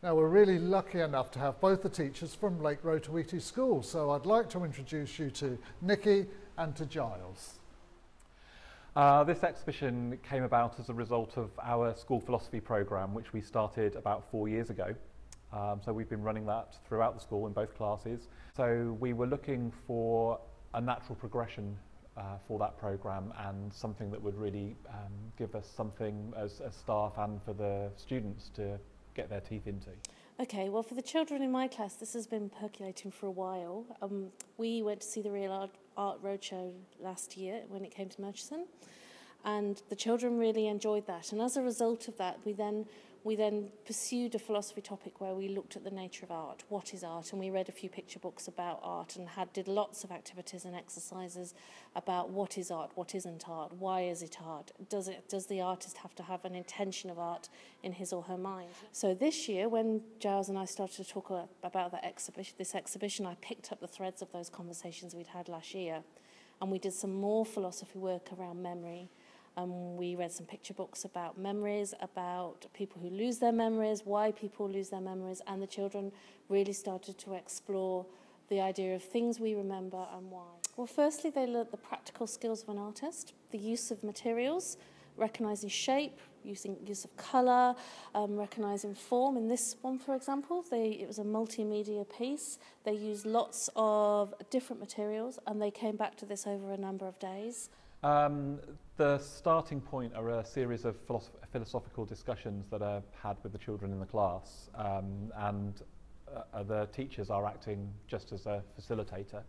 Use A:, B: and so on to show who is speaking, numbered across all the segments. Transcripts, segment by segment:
A: Now we're really lucky enough to have both the teachers from Lake Rotowiti School, so I'd like to introduce you to Nikki and to Giles.
B: This exhibition came about as a result of our school philosophy programme, which we started about 4 years ago. So we've been running that throughout the school in both classes. So we were looking for a natural progression for that programme and something that would really give us something as staff and for the students to get their teeth into.
C: Okay, well for the children in my class this has been percolating for a while. We went to see the Real Art Roadshow last year when it came to Murchison, and the children really enjoyed that, and as a result of that we then pursued a philosophy topic where we looked at the nature of art. What is art? And we read a few picture books about art and did lots of activities and exercises about what is art, what isn't art, why is it art, does the artist have to have an intention of art in his or her mind? So this year, when Giles and I started to talk about this exhibition, I picked up the threads of those conversations we'd had last year, and we did some more philosophy work around memory. We read some picture books about memories, about people who lose their memories, why people lose their memories, and the children really started to explore the idea of things we remember and why. Well, firstly, they learnt the practical skills of an artist, the use of materials, recognising shape, use of colour, recognising form. In this one, for example, it was a multimedia piece. They used lots of different materials, and they came back to this over a number of days.
B: The starting point are a series of philosophical discussions that are had with the children in the class, and the teachers are acting just as a facilitator.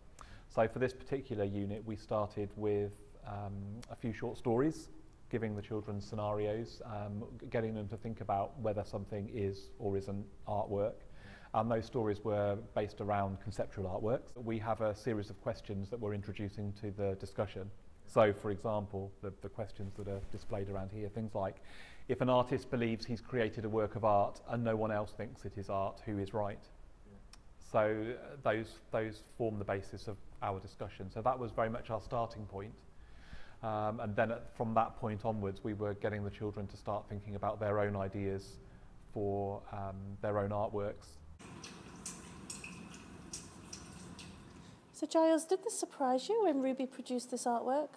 B: So for this particular unit we started with a few short stories, giving the children scenarios, getting them to think about whether something is or isn't artwork. And those stories were based around conceptual artworks. We have a series of questions that we're introducing to the discussion. So, for example, the questions that are displayed around here, things like, if an artist believes he's created a work of art and no one else thinks it is art, who is right? So those form the basis of our discussion. So that was very much our starting point. And then from that point onwards, we were getting the children to start thinking about their own ideas for their own artworks.
C: So Giles, did this surprise you when Ruby produced this artwork?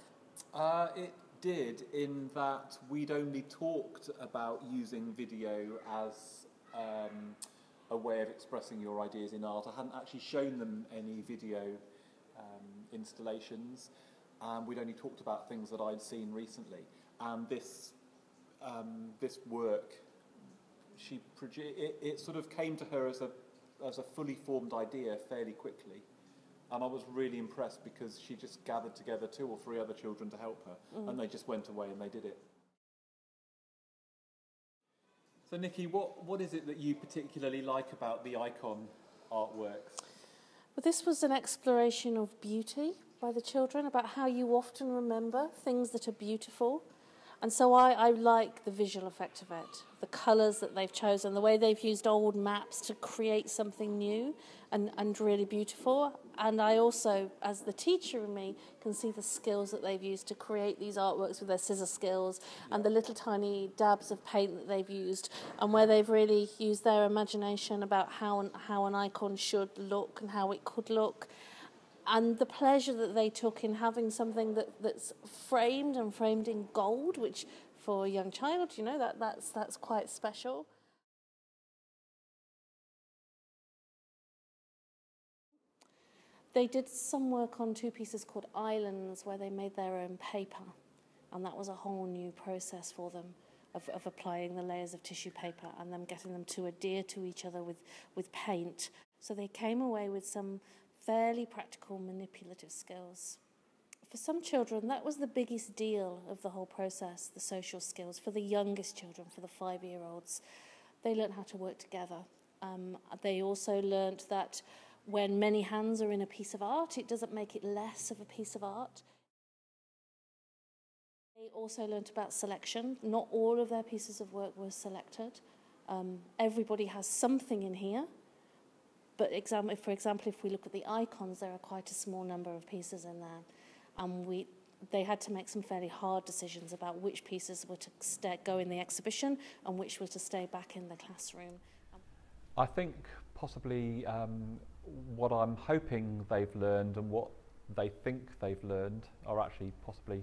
D: It did, in that we'd only talked about using video as a way of expressing your ideas in art. I hadn't actually shown them any video installations, and we'd only talked about things that I'd seen recently. And this work, it sort of came to her as a fully formed idea fairly quickly. And I was really impressed because she just gathered together 2 or 3 other children to help her, and they just went away and they did it. So Nikki, what is it that you particularly like about the icon artworks?
C: Well, this was an exploration of beauty by the children, about how you often remember things that are beautiful. And so I like the visual effect of it, the colours that they've chosen, the way they've used old maps to create something new and really beautiful. And I also, as the teacher in me, can see the skills that they've used to create these artworks with their scissor skills and the little tiny dabs of paint that they've used, and where they've really used their imagination about how an icon should look and how it could look. And the pleasure that they took in having something that's framed in gold, which for a young child, you know, that's quite special. They did some work on 2 pieces called Islands, where they made their own paper, and that was a whole new process for them of applying the layers of tissue paper and them getting them to adhere to each other with paint. So they came away with some fairly practical manipulative skills. For some children, that was the biggest deal of the whole process, the social skills. For the youngest children, for the 5-year-olds, they learnt how to work together. They also learnt that when many hands are in a piece of art, it doesn't make it less of a piece of art. They also learnt about selection. Not all of their pieces of work were selected. Everybody has something in here. But for example, if we look at the icons, there are quite a small number of pieces in there. And they had to make some fairly hard decisions about which pieces were to go in the exhibition and which were to stay back in the classroom.
B: I think possibly what I'm hoping they've learned and what they think they've learned are actually possibly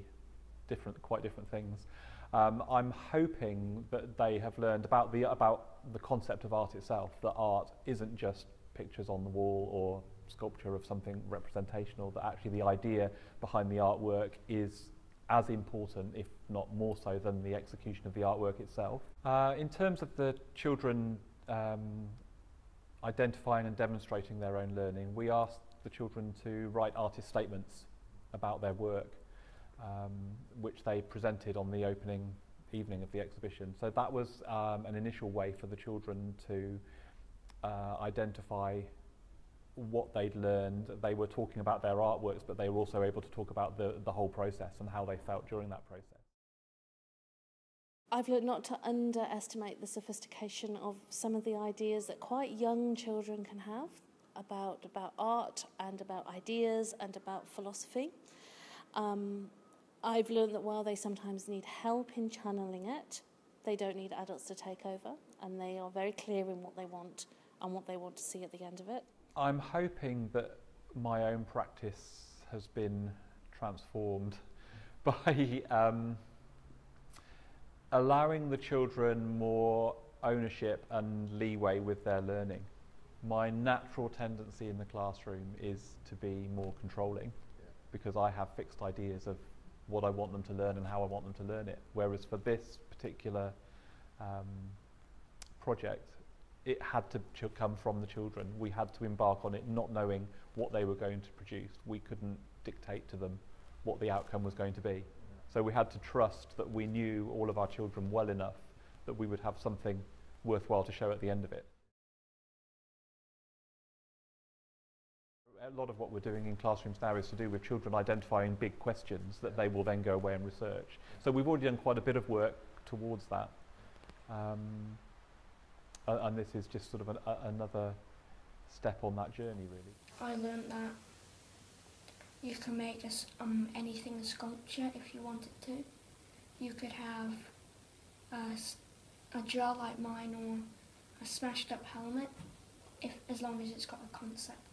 B: quite different things. I'm hoping that they have learned about the concept of art itself, that art isn't just pictures on the wall or sculpture of something representational, that actually the idea behind the artwork is as important, if not more so, than the execution of the artwork itself. In terms of the children identifying and demonstrating their own learning, we asked the children to write artist statements about their work, which they presented on the opening evening of the exhibition. So that was an initial way for the children to identify what they'd learned. They were talking about their artworks, but they were also able to talk about the whole process and how they felt during that process.
C: I've learned not to underestimate the sophistication of some of the ideas that quite young children can have about art and about ideas and about philosophy. I've learned that while they sometimes need help in channeling it, they don't need adults to take over, and they are very clear in what they want and what they want to see at the end of it.
B: I'm hoping that my own practice has been transformed by allowing the children more ownership and leeway with their learning. My natural tendency in the classroom is to be more controlling, because I have fixed ideas of what I want them to learn and how I want them to learn it. Whereas for this particular project, it had to come from the children. We had to embark on it not knowing what they were going to produce. We couldn't dictate to them what the outcome was going to be. So we had to trust that we knew all of our children well enough that we would have something worthwhile to show at the end of it. A lot of what we're doing in classrooms now is to do with children identifying big questions that they will then go away and research. So we've already done quite a bit of work towards that. And this is just sort of another step on that journey, really.
E: I learned that you can make anything a sculpture if you wanted to. You could have a jar like mine or a smashed up helmet, as long as it's got a concept.